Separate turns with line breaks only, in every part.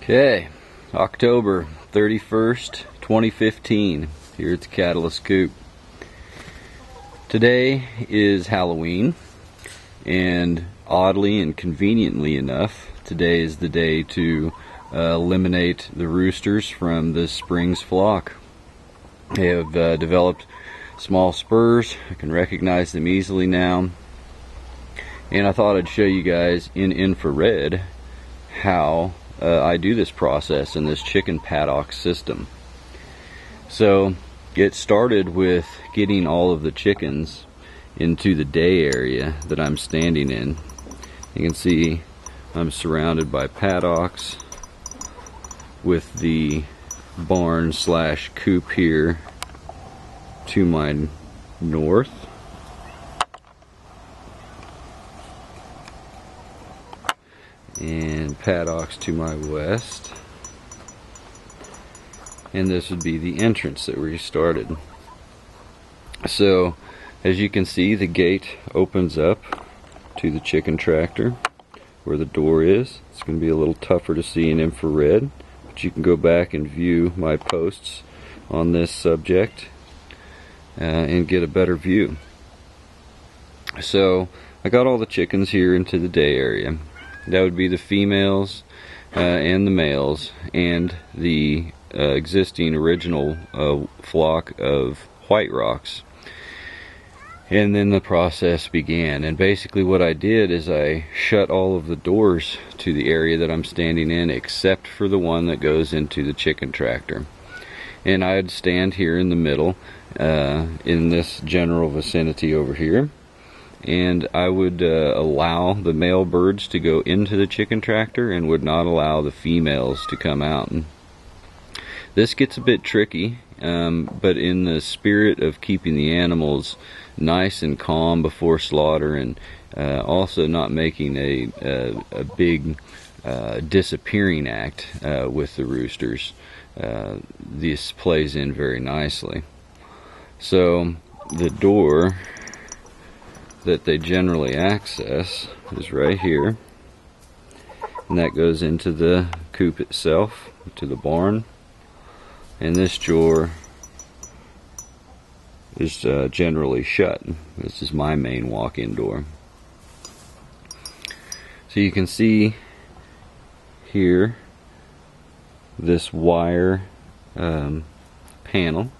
Okay, October 31st, 2015, here at the Catalyst Coop. Today is Halloween, and oddly and conveniently enough, today is the day to eliminate the roosters from this spring's flock. They have developed small spurs. I can recognize them easily now, and I thought I'd show you guys in infrared how I do this process in this chicken paddock system. So it started with getting all of the chickens into the day area that I'm standing in. You can see I'm surrounded by paddocks with the barn slash coop here to my north. And paddocks to my west, and this would be the entrance that we started. So as you can see, the gate opens up to the chicken tractor where the door is. It's going to be a little tougher to see in infrared, but you can go back and view my posts on this subject and get a better view. So I got all the chickens here into the day area. That would be the females and the males, and the existing original flock of white rocks. And then the process began, and basically what I did is I shut all of the doors to the area that I'm standing in except for the one that goes into the chicken tractor. And I'd stand here in the middle in this general vicinity over here, and I would allow the male birds to go into the chicken tractor and would not allow the females to come out. This gets a bit tricky, but in the spirit of keeping the animals nice and calm before slaughter, and also not making a big disappearing act with the roosters, this plays in very nicely. So the door that they generally access is right here, and that goes into the coop itself, to the barn. And this door is generally shut. This is my main walk-in door. So you can see here this wire panel,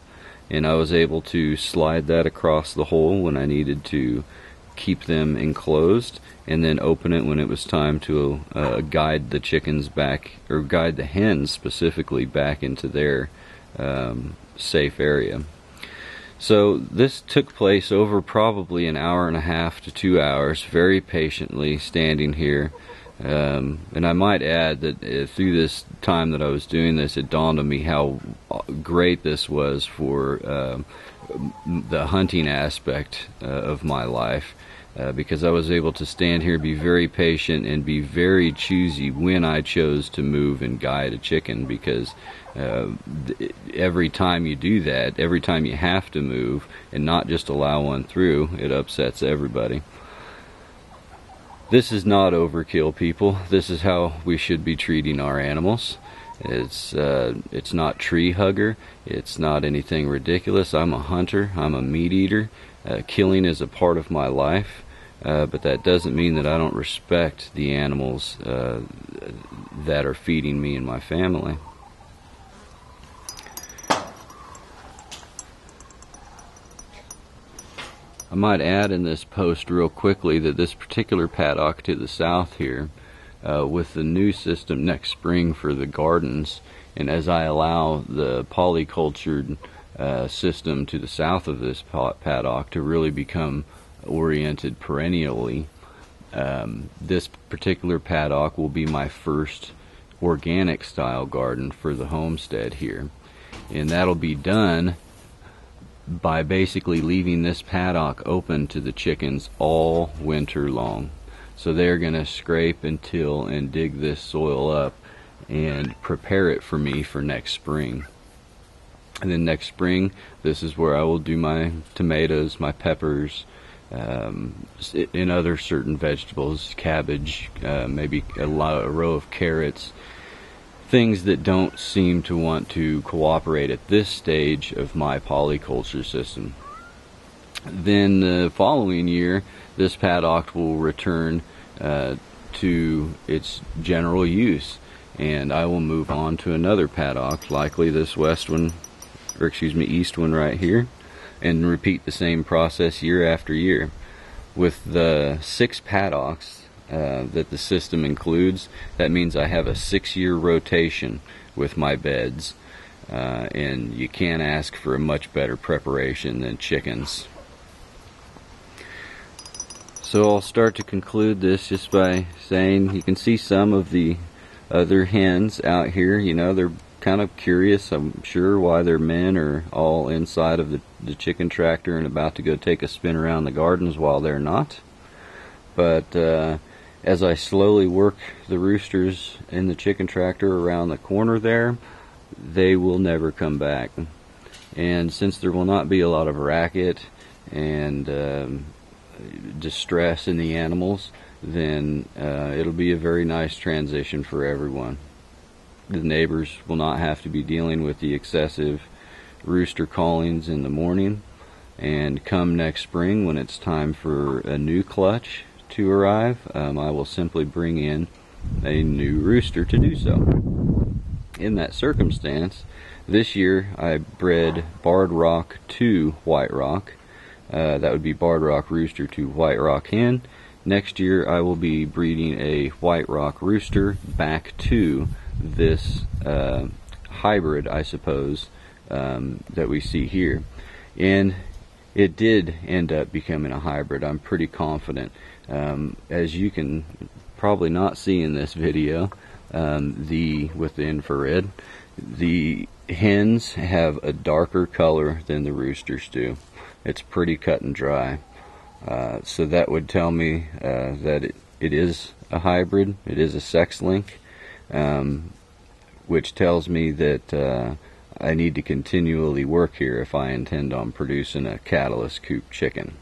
and I was able to slide that across the hole when I needed to keep them enclosed, and then open it when it was time to guide the chickens back, or guide the hens specifically back into their safe area. So this took place over probably an hour and a half to 2 hours, very patiently standing here. And I might add that through this time that I was doing this, it dawned on me how great this was for the hunting aspect of my life, because I was able to stand here, be very patient, and be very choosy when I chose to move and guide a chicken, because every time you do that, every time you have to move and not just allow one through, it upsets everybody. This is not overkill, people. This is how we should be treating our animals. It's not tree hugger. It's not anything ridiculous. I'm a hunter. I'm a meat eater. Killing is a part of my life, but that doesn't mean that I don't respect the animals that are feeding me and my family. I might add in this post real quickly that this particular paddock to the south here, with the new system next spring for the gardens, and as I allow the polycultured system to the south of this paddock to really become oriented perennially, this particular paddock will be my first organic style garden for the homestead here, and that'll be done by basically leaving this paddock open to the chickens all winter long. So they're going to scrape and till and dig this soil up and prepare it for me for next spring. And then next spring, this is where I will do my tomatoes, my peppers, and other certain vegetables, cabbage, maybe a row of carrots, things that don't seem to want to cooperate at this stage of my polyculture system. Then the following year, this paddock will return to its general use, and I will move on to another paddock, likely this east one right here, and repeat the same process year after year. With the 6 paddocks that the system includes, that means I have a 6-year rotation with my beds, and you can't ask for a much better preparation than chickens. So I'll start to conclude this just by saying, you can see some of the other hens out here. You know, they're kind of curious, I'm sure, why their men are all inside of the chicken tractor and about to go take a spin around the gardens while they're not. But as I slowly work the roosters in the chicken tractor around the corner there, they will never come back. And since there will not be a lot of racket and distress in the animals, then it'll be a very nice transition for everyone. The neighbors will not have to be dealing with the excessive rooster callings in the morning, and come next spring when it's time for a new clutch to arrive, I will simply bring in a new rooster to do so. In that circumstance, this year I bred Barred Rock to White Rock. That would be Barred Rock rooster to White Rock hen. Next year I will be breeding a White Rock rooster back to this hybrid, I suppose, that we see here. And it did end up becoming a hybrid, I'm pretty confident. As you can probably not see in this video, with the infrared, the hens have a darker color than the roosters do. It's pretty cut and dry. So that would tell me that it is a hybrid, it is a sex link, which tells me that I need to continually work here if I intend on producing a catalyst coop chicken.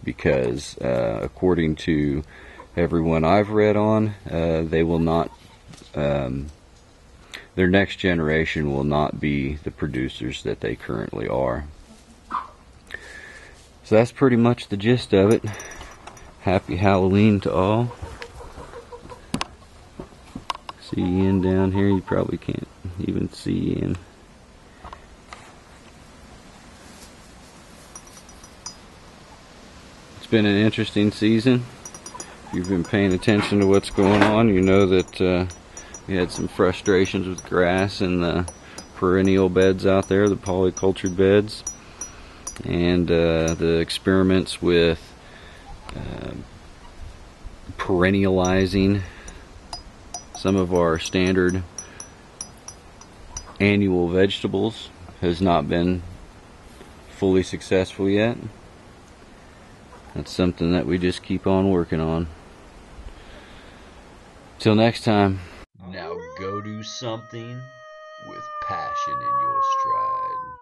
Because according to everyone I've read on, they will not, their next generation will not be the producers that they currently are. So that's pretty much the gist of it. Happy Halloween to all. See Ian down here, you probably can't even see Ian. It's been an interesting season. If you've been paying attention to what's going on, you know that we had some frustrations with grass and the perennial beds out there, the polycultured beds, and the experiments with perennializing some of our standard annual vegetables has not been fully successful yet. That's something that we just keep on working on. Till next time. Now go do something with passion in your stride.